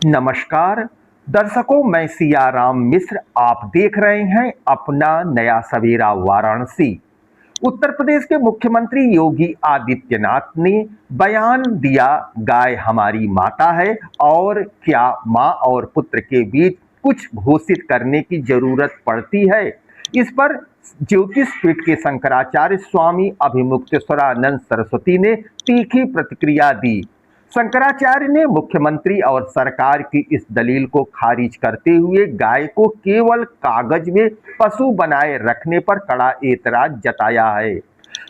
नमस्कार दर्शकों, मैं सियाराम मिश्र। आप देख रहे हैं अपना नया सवेरा वाराणसी। उत्तर प्रदेश के मुख्यमंत्री योगी आदित्यनाथ ने बयान दिया, गाय हमारी माता है और क्या मां और पुत्र के बीच कुछ घोषित करने की जरूरत पड़ती है। इस पर ज्योतिष पीठ के शंकराचार्य स्वामी अभिमुक्तेश्वरानंद सरस्वती ने तीखी प्रतिक्रिया दी। शंकराचार्य ने मुख्यमंत्री और सरकार की इस दलील को खारिज करते हुए गाय को केवल कागज में पशु बनाए रखने पर कड़ा एतराज जताया है।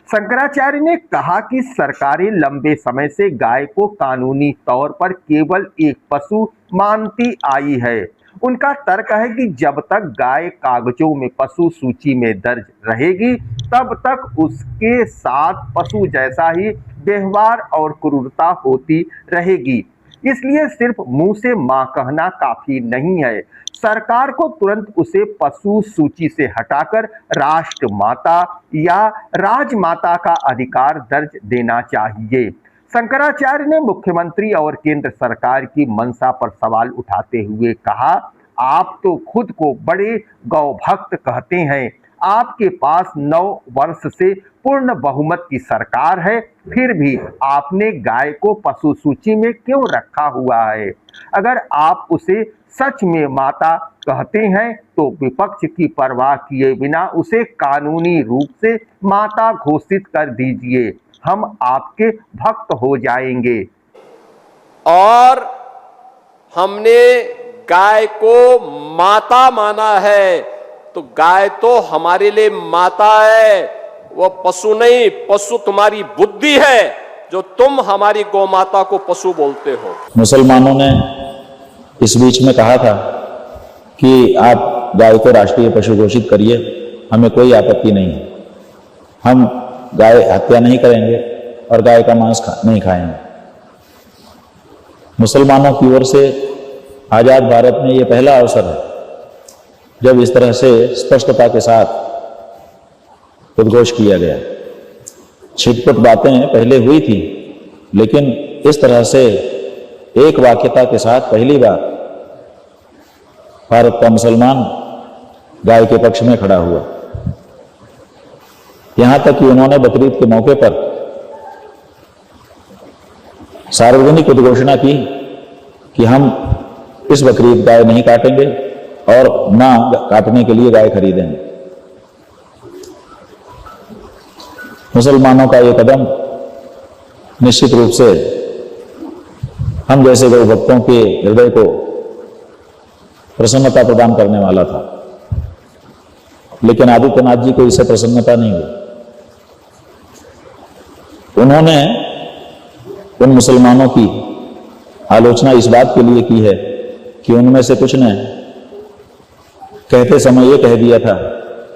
शंकराचार्य ने कहा कि सरकारें लंबे समय से गाय को कानूनी तौर पर केवल एक पशु मानती आई है। उनका तर्क है कि जब तक गाय कागजों में पशु सूची में दर्ज रहेगी, तब तक उसके साथ पशु जैसा ही व्यवहार और क्रूरता होती रहेगी। इसलिए सिर्फ मुंह से मां कहना काफी नहीं है। सरकार को तुरंत उसे पशु सूची से हटाकर राष्ट्रमाता या राजमाता का अधिकार दर्ज देना चाहिए। शंकराचार्य ने मुख्यमंत्री और केंद्र सरकार की मंशा पर सवाल उठाते हुए कहा, आप तो खुद को बड़े गौ भक्त कहते हैं। आपके पास 9 वर्ष से पूर्ण बहुमत की सरकार है, फिर भी आपने गाय को पशु सूची में क्यों रखा हुआ है? अगर आप उसे सच में माता कहते हैं तो विपक्ष की परवाह किए बिना उसे कानूनी रूप से माता घोषित कर दीजिए। हम आपके भक्त हो जाएंगे। और हमने गाय को माता माना है, तो गाय तो हमारे लिए माता है, वो पशु नहीं। पशु तुम्हारी बुद्धि है जो तुम हमारी गौ माता को पशु बोलते हो। मुसलमानों ने इस बीच में कहा था कि आप गाय को राष्ट्रीय पशु घोषित करिए, हमें कोई आपत्ति नहीं है, हम गाय हत्या नहीं करेंगे और गाय का मांस नहीं खाएंगे। मुसलमानों की ओर से आजाद भारत में यह पहला अवसर है जब इस तरह से स्पष्टता के साथ उद्घोष किया गया। छिटपुट बातें पहले हुई थी, लेकिन इस तरह से एक वाक्यता के साथ पहली बार भारत का मुसलमान गाय के पक्ष में खड़ा हुआ। यहां तक कि उन्होंने बकरीद के मौके पर सार्वजनिक उद्घोषणा की कि हम इस बकरीद गाय नहीं काटेंगे और ना काटने के लिए गाय खरीदेंगे। मुसलमानों का यह कदम निश्चित रूप से हम जैसे गौ भक्तों के हृदय को प्रसन्नता प्रदान करने वाला था, लेकिन आदित्यनाथ जी को इससे प्रसन्नता नहीं हुई। उन्होंने उन मुसलमानों की आलोचना इस बात के लिए की है कि उनमें से कुछ ने कहते समय यह कह दिया था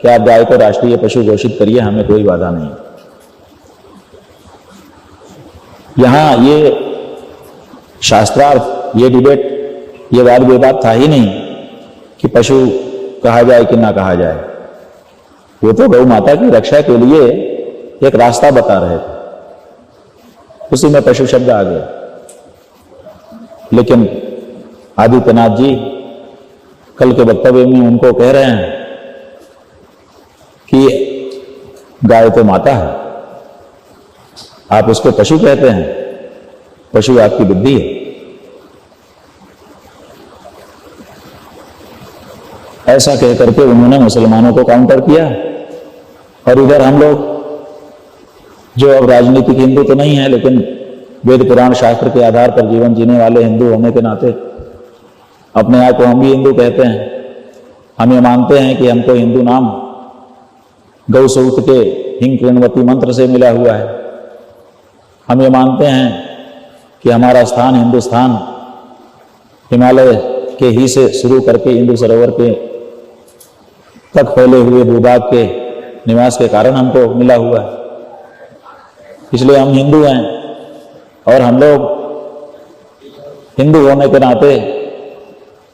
कि आप गाय को राष्ट्रीय पशु घोषित करिए, हमें कोई बाधा नहीं। यहां ये शास्त्रार्थ, ये डिबेट, ये वाद विवाद था ही नहीं कि पशु कहा जाए कि ना कहा जाए। वो तो गौ माता की रक्षा के लिए एक रास्ता बता रहे थे, उसी में पशु शब्द आ गया। लेकिन आदित्यनाथ जी कल के वक्तव्य में उनको कह रहे हैं कि गाय तो माता है, आप उसको पशु कहते हैं, पशु आपकी बुद्धि है। ऐसा कह करके उन्होंने मुसलमानों को काउंटर किया। और इधर हम लोग जो अब राजनीतिक हिंदू तो नहीं है, लेकिन वेद पुराण शास्त्र के आधार पर जीवन जीने वाले हिंदू होने के नाते अपने आप को हम भी हिंदू कहते हैं। हम ये मानते हैं कि हमको हिंदू नाम गौ सूक्त के हिंग कृणवती मंत्र से मिला हुआ है। हम ये मानते हैं कि हमारा स्थान हिंदुस्तान हिमालय के ही से शुरू करके इंदु सरोवर के तक फैले हुए भूभाग के निवास के कारण हमको मिला हुआ है, इसलिए हम हिंदू हैं। और हम लोग हिंदू होने के नाते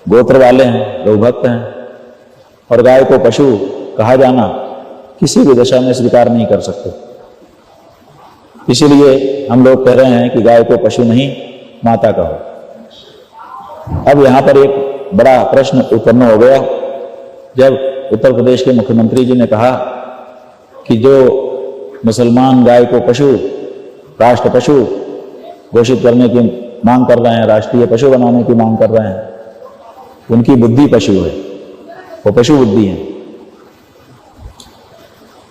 गोत्र वाले हैं, गौभक्त हैं, और गाय को पशु कहा जाना किसी भी दशा में स्वीकार नहीं कर सकते। इसीलिए हम लोग कह रहे हैं कि गाय को पशु नहीं माता कहो। अब यहां पर एक बड़ा प्रश्न उत्पन्न हो गया जब उत्तर प्रदेश के मुख्यमंत्री जी ने कहा कि जो मुसलमान गाय को पशु, राष्ट्र पशु घोषित करने की मांग कर रहे हैं, राष्ट्रीय पशु बनाने की मांग कर रहे हैं, उनकी बुद्धि पशु है, वो पशु बुद्धि है।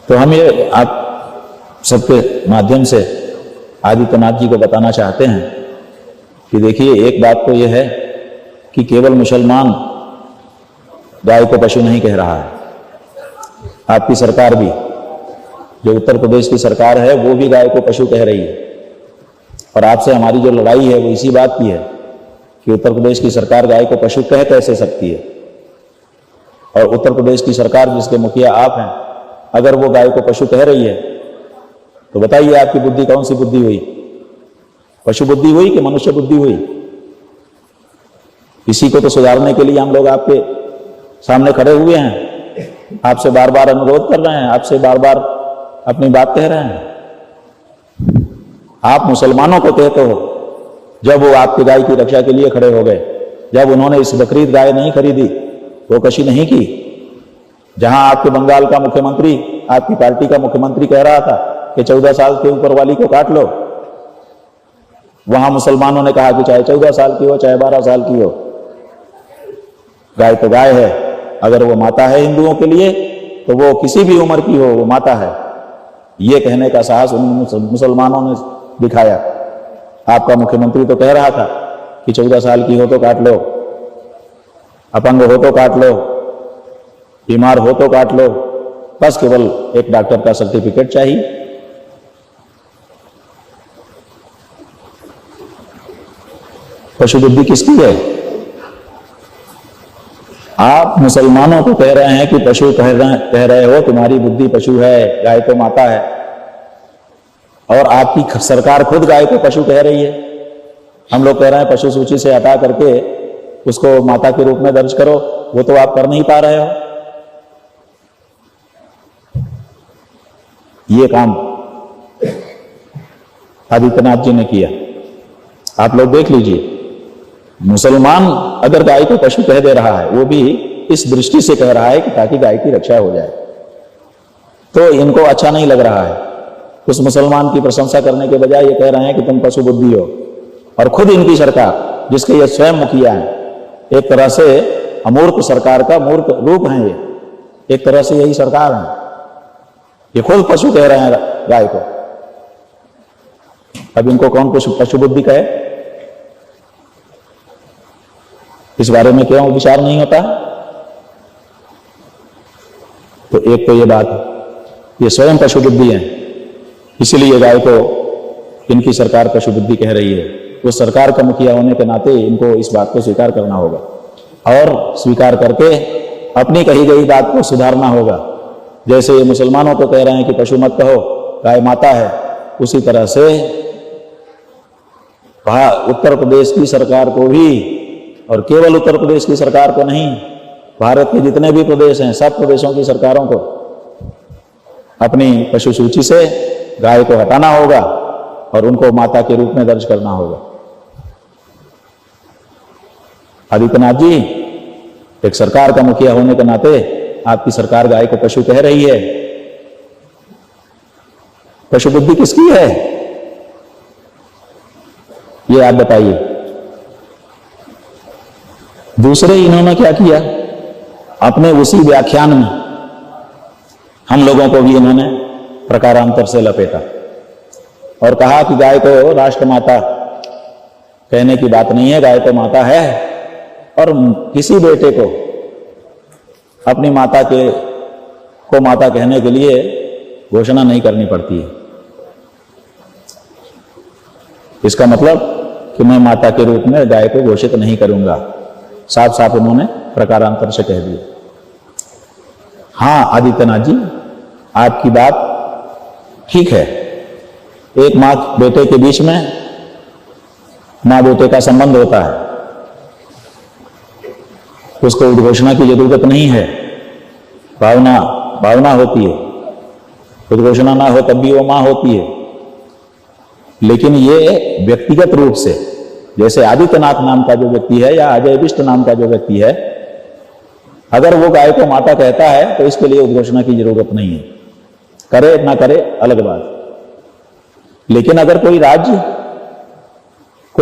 तो हम ये आप सबके माध्यम से आदित्यनाथ जी को बताना चाहते हैं कि देखिए, एक बात तो यह है कि केवल मुसलमान गाय को पशु नहीं कह रहा है, आपकी सरकार भी, जो उत्तर प्रदेश की सरकार है, वो भी गाय को पशु कह रही है। और आपसे हमारी जो लड़ाई है वो इसी बात की है कि उत्तर प्रदेश की सरकार गाय को पशु कह कैसे सकती है। और उत्तर प्रदेश की सरकार जिसके मुखिया आप हैं, अगर वो गाय को पशु कह रही है तो बताइए आपकी बुद्धि कौन सी बुद्धि हुई? पशु बुद्धि हुई कि मनुष्य बुद्धि हुई? इसी को तो सुधारने के लिए हम लोग आपके सामने खड़े हुए हैं, आपसे बार बार अनुरोध कर रहे हैं, आपसे बार बार अपनी बात कह रहे हैं। आप मुसलमानों को कहते हो, जब वो आपकी गाय की रक्षा के लिए खड़े हो गए, जब उन्होंने इस बकरीद गाय नहीं खरीदी, वो कशी नहीं की, जहां आपके बंगाल का मुख्यमंत्री, आपकी पार्टी का मुख्यमंत्री कह रहा था कि 14 साल के ऊपर वाली को काट लो, वहां मुसलमानों ने कहा कि चाहे 14 साल की हो, चाहे 12 साल की हो, गाय तो गाय है। अगर वो माता है हिंदुओं के लिए, तो वो किसी भी उम्र की हो, वो माता है। ये कहने का साहस उन मुसलमानों ने दिखाया। आपका मुख्यमंत्री तो कह रहा था कि 14 साल की हो तो काट लो, अपंग हो तो काट लो, बीमार हो तो काट लो, बस केवल एक डॉक्टर का सर्टिफिकेट चाहिए। पशु बुद्धि किसकी है? आप मुसलमानों को कह रहे हैं कि पशु कह रहे हो, तुम्हारी बुद्धि पशु है, गाय तो माता है, और आपकी सरकार खुद गाय को पशु कह रही है। हम लोग कह रहे हैं पशु सूची से हटा करके उसको माता के रूप में दर्ज करो, वो तो आप कर नहीं पा रहे हो। ये काम आदित्यनाथ जी ने किया। आप लोग देख लीजिए, मुसलमान अगर गाय को पशु कह दे रहा है, वो भी इस दृष्टि से कह रहा है कि ताकि गाय की रक्षा हो जाए, तो इनको अच्छा नहीं लग रहा है। उस मुसलमान की प्रशंसा करने के बजाय ये कह रहे हैं कि तुम पशु बुद्धि हो। और खुद इनकी सरकार, जिसके ये स्वयं मुखिया है, एक तरह से अमूर्त सरकार का मूर्त रूप है, ये एक तरह से यही सरकार है। ये खुद पशु कह रहे हैं गाय को। अब इनको कौन पशु बुद्धि कहे? इस बारे में क्यों विचार नहीं होता? तो एक तो ये बात, ये स्वयं पशु बुद्धि है, इसीलिए गाय को इनकी सरकार पशु बुद्धि कह रही है। वो सरकार का मुखिया होने के नाते इनको इस बात को स्वीकार करना होगा, और स्वीकार करके अपनी कही गई बात को सुधारना होगा। जैसे ये मुसलमानों को कह रहे हैं कि पशु मत कहो, गाय माता है, उसी तरह से उत्तर प्रदेश की सरकार को भी, और केवल उत्तर प्रदेश की सरकार को नहीं, भारत के जितने भी प्रदेश हैं, सब प्रदेशों की सरकारों को अपनी पशु सूची से गाय को हटाना होगा और उनको माता के रूप में दर्ज करना होगा। आदित्यनाथ जी, एक सरकार का मुखिया होने के नाते आपकी सरकार गाय को पशु कह रही है। पशु बुद्धि किसकी है, ये आप बताइए। दूसरे इन्होंने क्या किया, अपने उसी व्याख्यान में हम लोगों को भी इन्होंने प्रकारांतर से लपेटा और कहा कि गाय को राष्ट्रमाता कहने की बात नहीं है, गाय तो माता है, और किसी बेटे को अपनी माता को माता कहने के लिए घोषणा नहीं करनी पड़ती है। इसका मतलब कि मैं माता के रूप में गाय को घोषित नहीं करूंगा, साफ साफ उन्होंने प्रकारांतर से कह दिया। हाँ आदित्यनाथ जी, आपकी बात ठीक है, एक माँ बेटे के बीच में माँ बेटे का संबंध होता है, उसको उद्घोषणा की जरूरत नहीं है, भावना होती है, उद्घोषणा ना हो तब भी वो माँ होती है। लेकिन ये व्यक्तिगत रूप से जैसे आदित्यनाथ नाम का जो व्यक्ति है या अजय बिष्ट नाम का जो व्यक्ति है, अगर वो गाय को माता कहता है तो इसके लिए उद्घोषणा की जरूरत नहीं है। करे ना करे अलग बात। लेकिन अगर कोई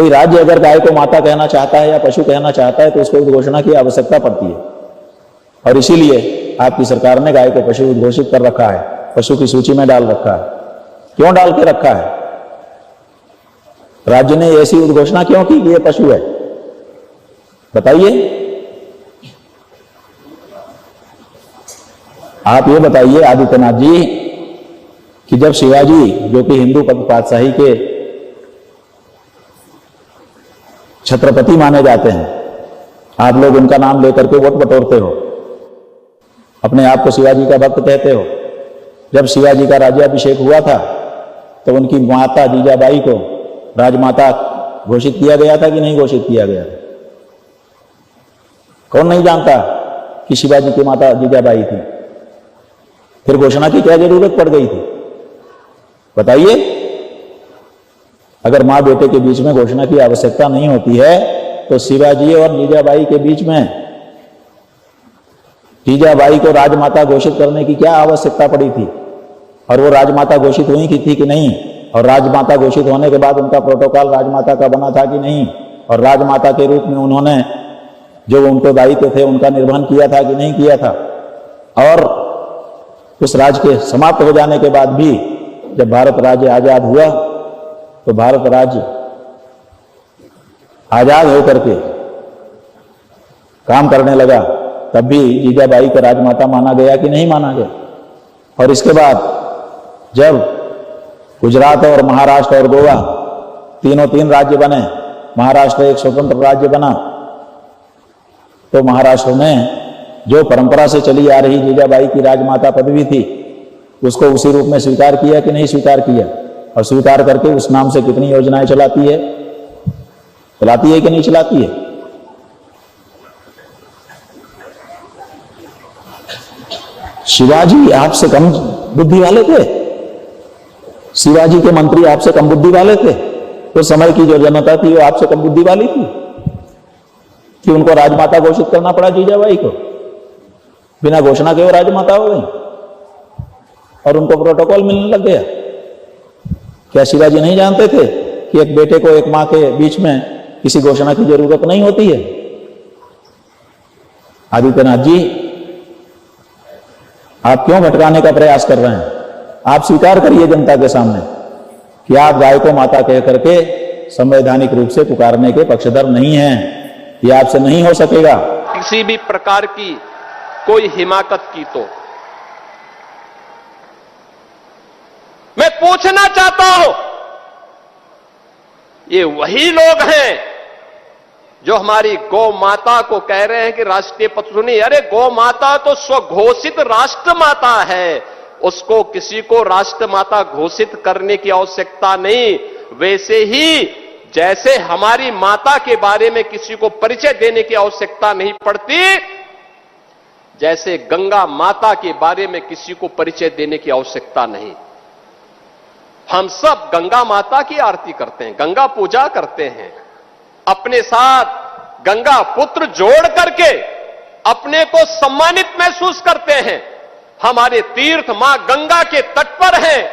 राज्य अगर गाय को माता कहना चाहता है या पशु कहना चाहता है तो उसको उद्घोषणा की आवश्यकता पड़ती है। और इसीलिए आपकी सरकार ने गाय को पशु उद्घोषित कर रखा है, पशु की सूची में डाल रखा है। क्यों डाल के रखा है? राज्य ने ऐसी उद्घोषणा क्यों की कि ये पशु है? बताइए। आप ये बताइए आदित्यनाथ जी कि जब शिवाजी, जो कि हिंदू पातशाही के छत्रपति माने जाते हैं, आप लोग उनका नाम लेकर के वोट बटोरते हो, अपने आप को शिवाजी का भक्त कहते हो। जब शिवाजी का राज्याभिषेक हुआ था तो उनकी माता जीजाबाई को राजमाता घोषित किया गया था कि नहीं घोषित किया गया? कौन नहीं जानता कि शिवाजी की माता जीजाबाई थी? फिर घोषणा की क्या जरूरत पड़ गई थी? बताइए। अगर मां बेटे के बीच में घोषणा की आवश्यकता नहीं होती है तो शिवाजी और जीजाबाई के बीच में जीजाबाई को राजमाता घोषित करने की क्या आवश्यकता पड़ी थी? और वो राजमाता घोषित हुई की थी कि नहीं? और राजमाता घोषित होने के बाद उनका प्रोटोकॉल राजमाता का बना था कि नहीं? और राजमाता के रूप में उन्होंने जो उनको दायित्व थे उनका निर्वहन किया था कि नहीं किया था? और उस राज्य के समाप्त हो जाने के बाद भी जब भारत राज्य आजाद हुआ तो भारत राज्य आजाद होकर के काम करने लगा, तब भी जीजाबाई को राजमाता माना गया कि नहीं माना गया? और इसके बाद जब गुजरात और महाराष्ट्र और गोवा तीन राज्य बने, महाराष्ट्र एक स्वतंत्र राज्य बना, तो महाराष्ट्र में जो परंपरा से चली आ रही जीजाबाई की राजमाता पदवी थी उसको उसी रूप में स्वीकार किया कि नहीं स्वीकार किया? और स्वीकार करके उस नाम से कितनी योजनाएं चलाती है कि नहीं चलाती है? शिवाजी आपसे कम बुद्धि वाले थे? शिवाजी के मंत्री आपसे कम बुद्धि वाले थे? तो समय की जो जनता थी वो आपसे कम बुद्धि वाली थी कि उनको राजमाता घोषित करना पड़ा जीजाबाई को? बिना घोषणा के वो राजमाता हो गई और उनको प्रोटोकॉल मिलने लग गया। क्या शिवाजी नहीं जानते थे कि एक बेटे को एक मां के बीच में किसी घोषणा की जरूरत नहीं होती है? आदित्यनाथ जी, आप क्यों भटकाने का प्रयास कर रहे हैं? आप स्वीकार करिए जनता के सामने कि आप गाय को माता कह करके संवैधानिक रूप से पुकारने के पक्षधर नहीं हैं। यह आपसे नहीं हो सकेगा। किसी भी प्रकार की कोई हिमाकत की तो मैं पूछना चाहता हूं, ये वही लोग हैं जो हमारी गौ माता को कह रहे हैं कि राष्ट्रीय पशु नहीं। अरे गौ माता तो स्वघोषित राष्ट्र माता है, उसको किसी को राष्ट्र माता घोषित करने की आवश्यकता नहीं। वैसे ही जैसे हमारी माता के बारे में किसी को परिचय देने की आवश्यकता नहीं पड़ती, जैसे गंगा माता के बारे में किसी को परिचय देने की आवश्यकता नहीं। हम सब गंगा माता की आरती करते हैं, गंगा पूजा करते हैं, अपने साथ गंगा पुत्र जोड़ करके अपने को सम्मानित महसूस करते हैं। हमारे तीर्थ मां गंगा के तट पर हैं,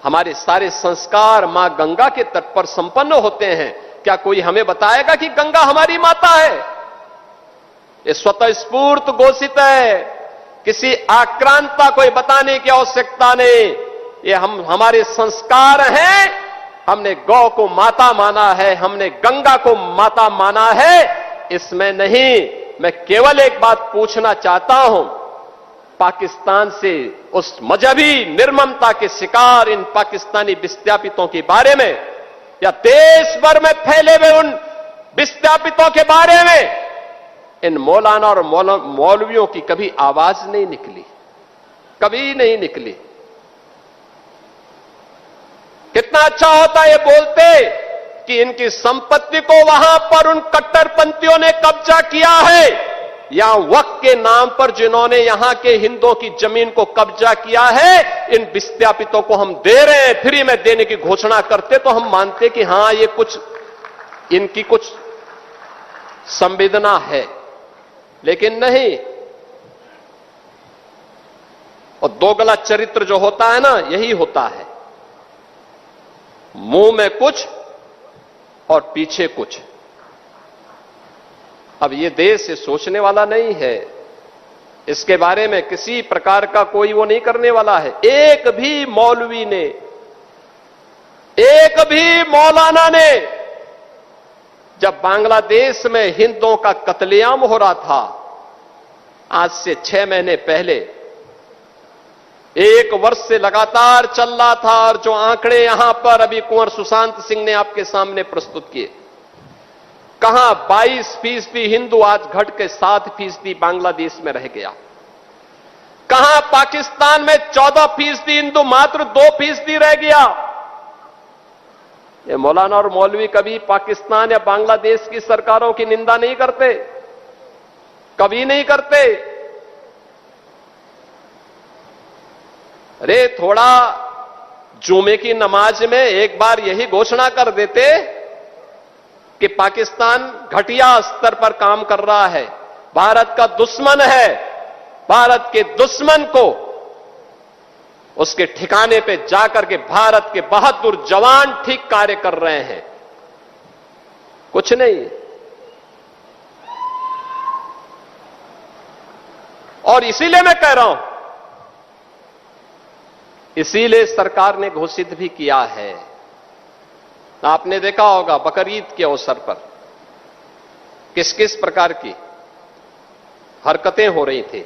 हमारे सारे संस्कार मां गंगा के तट पर संपन्न होते हैं। क्या कोई हमें बताएगा कि गंगा हमारी माता है? ये स्वतः स्फूर्त घोषित है, किसी आक्रांता कोई बताने की आवश्यकता नहीं। ये हमारे संस्कार हैं। हमने गौ को माता माना है, हमने गंगा को माता माना है, इसमें नहीं। मैं केवल एक बात पूछना चाहता हूं, पाकिस्तान से उस मजहबी निर्ममता के शिकार इन पाकिस्तानी विस्थापितों के बारे में या देश भर में फैले हुए उन विस्थापितों के बारे में इन मौलाना और मौलवियों की कभी आवाज नहीं निकली, कभी नहीं निकली। कितना अच्छा होता ये बोलते कि इनकी संपत्ति को वहां पर उन कट्टरपंथियों ने कब्जा किया है, या वक्फ के नाम पर जिन्होंने यहां के हिंदुओं की जमीन को कब्जा किया है, इन विस्थापितों को हम दे रहे हैं, फ्री में देने की घोषणा करते तो हम मानते कि हां ये कुछ इनकी कुछ संवेदना है, लेकिन नहीं। और दोगला चरित्र जो होता है ना, यही होता है, मुंह में कुछ और पीछे कुछ। अब ये देश ये सोचने वाला नहीं है, इसके बारे में किसी प्रकार का कोई वो नहीं करने वाला है। एक भी मौलवी ने, एक भी मौलाना ने, जब बांग्लादेश में हिंदुओं का कत्लेआम हो रहा था आज से 6 महीने पहले, 1 वर्ष से लगातार चल रहा था, और जो आंकड़े यहां पर अभी कुंवर सुशांत सिंह ने आपके सामने प्रस्तुत किए, कहां 22% हिंदू आज घट के 7% बांग्लादेश में रह गया। कहां पाकिस्तान में 14% हिंदू मात्र 2% रह गया। ये मौलाना और मौलवी कभी पाकिस्तान या बांग्लादेश की सरकारों की निंदा नहीं करते, कभी नहीं करते। अरे थोड़ा जुमे की नमाज में एक बार यही घोषणा कर देते कि पाकिस्तान घटिया स्तर पर काम कर रहा है, भारत का दुश्मन है, भारत के दुश्मन को उसके ठिकाने पे जाकर के भारत के बहादुर जवान ठीक कार्य कर रहे हैं। कुछ नहीं। और इसीलिए मैं कह रहा हूं, इसीलिए सरकार ने घोषित भी किया है। आपने देखा होगा बकरीद के अवसर पर किस किस प्रकार की हरकतें हो रही थी।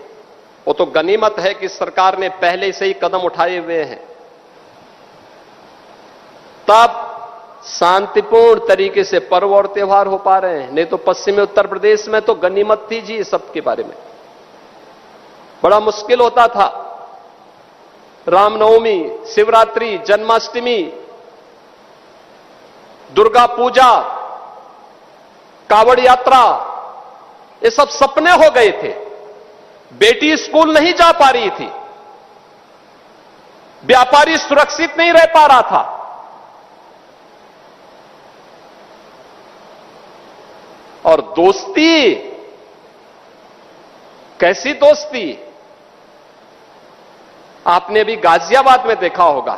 वो तो गनीमत है कि सरकार ने पहले से ही कदम उठाए हुए हैं, तब शांतिपूर्ण तरीके से पर्व और त्योहार हो पा रहे हैं। नहीं तो पश्चिमी उत्तर प्रदेश में तो गनीमत थी जी, सबके बारे में बड़ा मुश्किल होता था। रामनवमी, शिवरात्रि, जन्माष्टमी, दुर्गा पूजा, कावड़ यात्रा, ये सब सपने हो गए थे। बेटी स्कूल नहीं जा पा रही थी, व्यापारी सुरक्षित नहीं रह पा रहा था। और दोस्ती, कैसी दोस्ती, आपने भी गाजियाबाद में देखा होगा।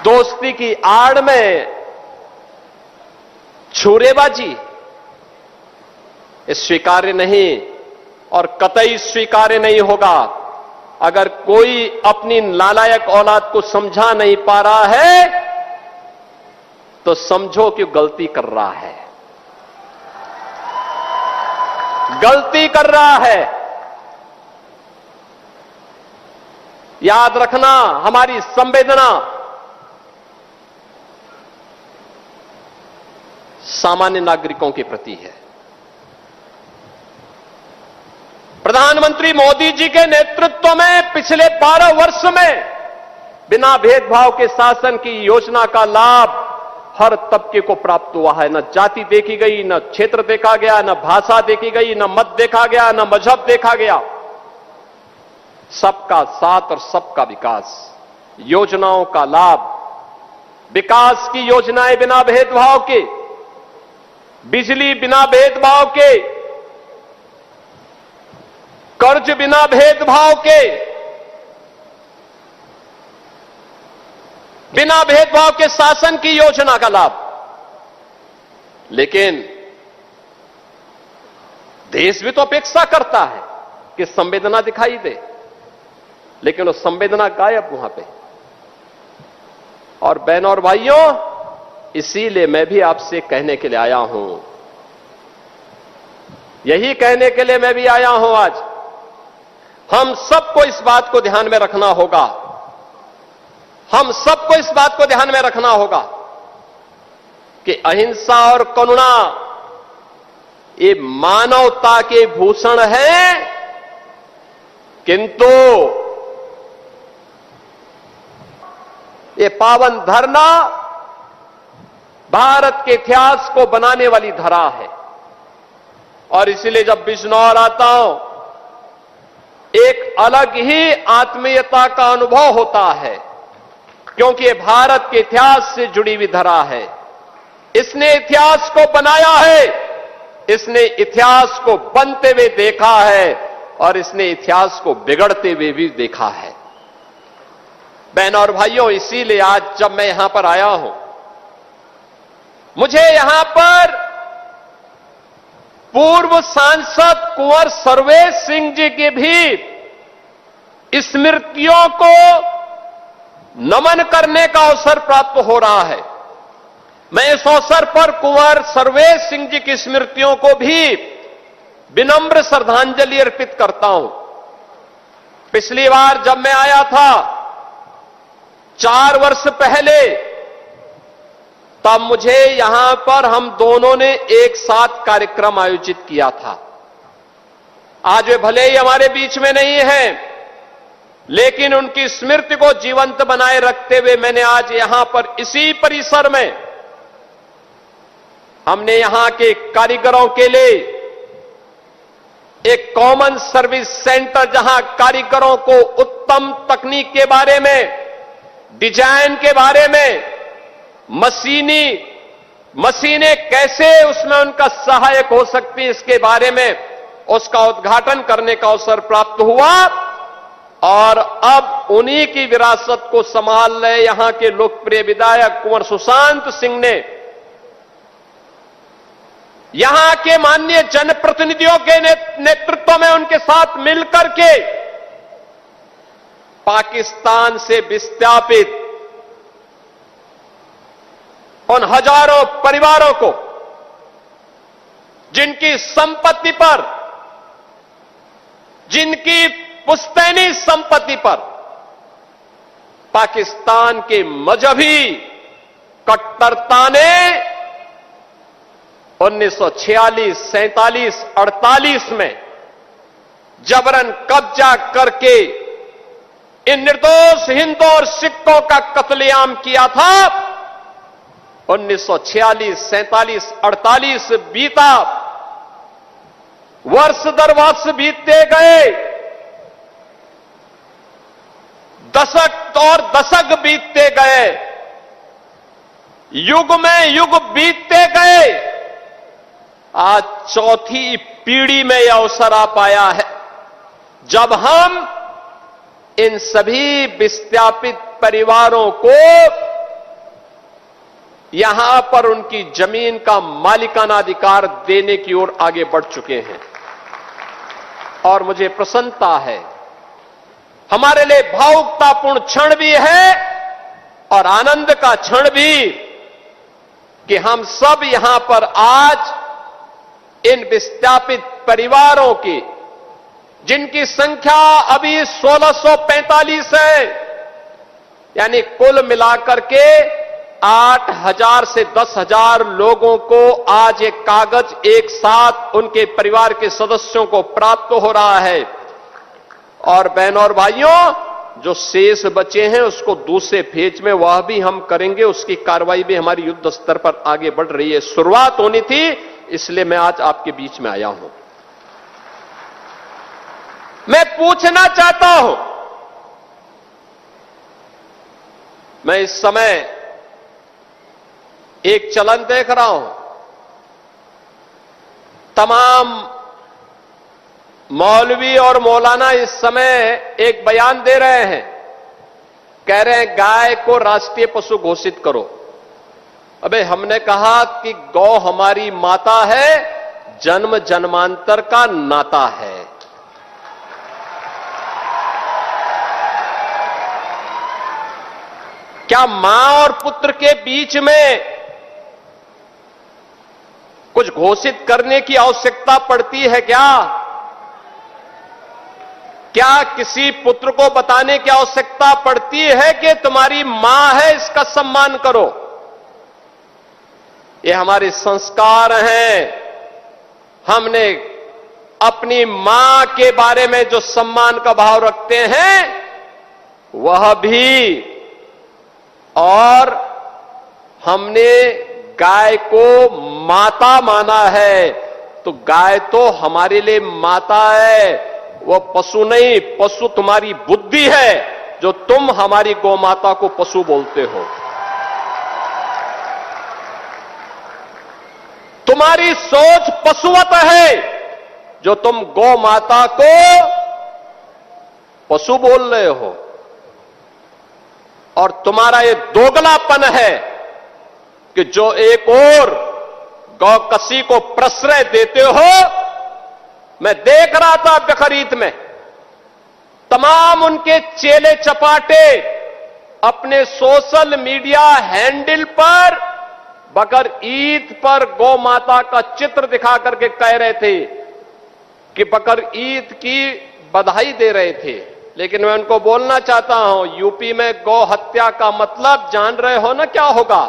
दोस्ती की आड़ में छुरेबाजी, ये स्वीकार्य नहीं और कतई स्वीकार्य नहीं होगा। अगर कोई अपनी नालायक औलाद को समझा नहीं पा रहा है तो समझो कि गलती कर रहा है, गलती कर रहा है। याद रखना, हमारी संवेदना सामान्य नागरिकों के प्रति है। प्रधानमंत्री मोदी जी के नेतृत्व में पिछले 12 वर्ष में बिना भेदभाव के शासन की योजना का लाभ हर तबके को प्राप्त हुआ है। न जाति देखी गई, न क्षेत्र देखा गया, न भाषा देखी गई, न मत देखा गया, न मजहब देखा गया। सबका साथ और सबका विकास, योजनाओं का लाभ, विकास की योजनाएं बिना भेदभाव के, बिजली बिना भेदभाव के, कर्ज बिना भेदभाव के, बिना भेदभाव के शासन की योजना का लाभ। लेकिन देश भी तो अपेक्षा करता है कि संवेदना दिखाई दे, लेकिन वो संवेदना गायब वहां पे। और बहनों और भाइयों, इसीलिए मैं भी आपसे कहने के लिए आया हूं, यही कहने के लिए मैं भी आया हूं आज। हम सबको इस बात को ध्यान में रखना होगा, हम सबको इस बात को ध्यान में रखना होगा कि अहिंसा और करुणा ये मानवता के भूषण है, किंतु ये पावन धरना भारत के इतिहास को बनाने वाली धरा है। और इसलिए जब बिजनौर आता हूं, एक अलग ही आत्मीयता का अनुभव होता है। क्योंकि ये भारत के इतिहास से जुड़ी हुई धरा है। इसने इतिहास को बनाया है, इसने इतिहास को बनते हुए देखा है और इसने इतिहास को बिगड़ते हुए भी देखा है। बहनों और भाइयों, इसीलिए आज जब मैं यहां पर आया हूं, मुझे यहां पर पूर्व सांसद कुंवर सर्वेश सिंह जी की भी स्मृतियों को नमन करने का अवसर प्राप्त हो रहा है। मैं इस अवसर पर कुंवर सर्वेश सिंह जी की स्मृतियों को भी विनम्र श्रद्धांजलि अर्पित करता हूं। पिछली बार जब मैं आया था 4 वर्ष पहले, तब मुझे यहां पर हम दोनों ने एक साथ कार्यक्रम आयोजित किया था। आज वे भले ही हमारे बीच में नहीं हैं, लेकिन उनकी स्मृति को जीवंत बनाए रखते हुए मैंने आज यहां पर इसी परिसर में हमने यहां के कारीगरों के लिए एक कॉमन सर्विस सेंटर, जहां कारीगरों को उत्तम तकनीक के बारे में, डिजाइन के बारे में, मशीनें कैसे उसमें उनका सहायक हो सकती है, इसके बारे में उसका उद्घाटन करने का अवसर प्राप्त हुआ। और अब उन्हीं की विरासत को संभाल रहे यहां के लोकप्रिय विधायक कुंवर सुशांत सिंह ने यहां के माननीय जनप्रतिनिधियों के नेतृत्व में उनके साथ मिलकर के पाकिस्तान से विस्थापित उन हजारों परिवारों को, जिनकी संपत्ति पर, जिनकी पुश्तैनी संपत्ति पर पाकिस्तान के मजहबी कट्टरता ने 1946, 47, 48 में जबरन कब्जा करके इन निर्दोष हिंदू और सिखों का कत्लेआम किया था। 1946, 47, 48 बीता, वर्ष दर वर्ष बीतते गए, दशक और दशक बीतते गए, युग में युग बीतते गए। आज चौथी पीढ़ी में यह अवसर आ पाया है जब हम इन सभी विस्थापित परिवारों को यहां पर उनकी जमीन का मालिकाना अधिकार देने की ओर आगे बढ़ चुके हैं। और मुझे प्रसन्नता है, हमारे लिए भावुकतापूर्ण क्षण भी है और आनंद का क्षण भी, कि हम सब यहां पर आज इन विस्थापित परिवारों की, जिनकी संख्या अभी 1645 है, यानी कुल मिलाकर के 8,000 से 10,000 लोगों को आज एक कागज एक साथ उनके परिवार के सदस्यों को प्राप्त हो रहा है। और बहनों और भाइयों, जो शेष बचे हैं उसको दूसरे फेज में वह भी हम करेंगे, उसकी कार्रवाई भी हमारी युद्ध स्तर पर आगे बढ़ रही है। शुरुआत होनी थी, इसलिए मैं आज आपके बीच में आया हूं। मैं पूछना चाहता हूं, मैं इस समय एक चलन देख रहा हूं, तमाम मौलवी और मौलाना इस समय एक बयान दे रहे हैं, कह रहे हैं गाय को राष्ट्रीय पशु घोषित करो। अबे हमने कहा कि गौ हमारी माता है, जन्म जन्मांतर का नाता है। क्या मां और पुत्र के बीच में कुछ घोषित करने की आवश्यकता पड़ती है क्या? क्या किसी पुत्र को बताने की आवश्यकता पड़ती है कि तुम्हारी मां है, इसका सम्मान करो? ये हमारे संस्कार हैं। हमने अपनी मां के बारे में जो सम्मान का भाव रखते हैं वह भी, और हमने गाय को माता माना है, तो गाय तो हमारे लिए माता है, वह पशु नहीं। पशु तुम्हारी बुद्धि है, जो तुम हमारी गौ माता को पशु बोलते हो। तुम्हारी सोच पशुवत है जो तुम गौ माता को पशु बोल रहे हो, और तुम्हारा ये दोगलापन है कि जो एक और गौकसी को प्रश्रय देते हो। मैं देख रहा था बकरीद में तमाम उनके चेले चपाटे अपने सोशल मीडिया हैंडल पर बकर ईद पर गौ माता का चित्र दिखा करके कह रहे थे कि बकर ईद की बधाई दे रहे थे। लेकिन मैं उनको बोलना चाहता हूं, यूपी में गौ हत्या का मतलब जान रहे हो ना क्या होगा?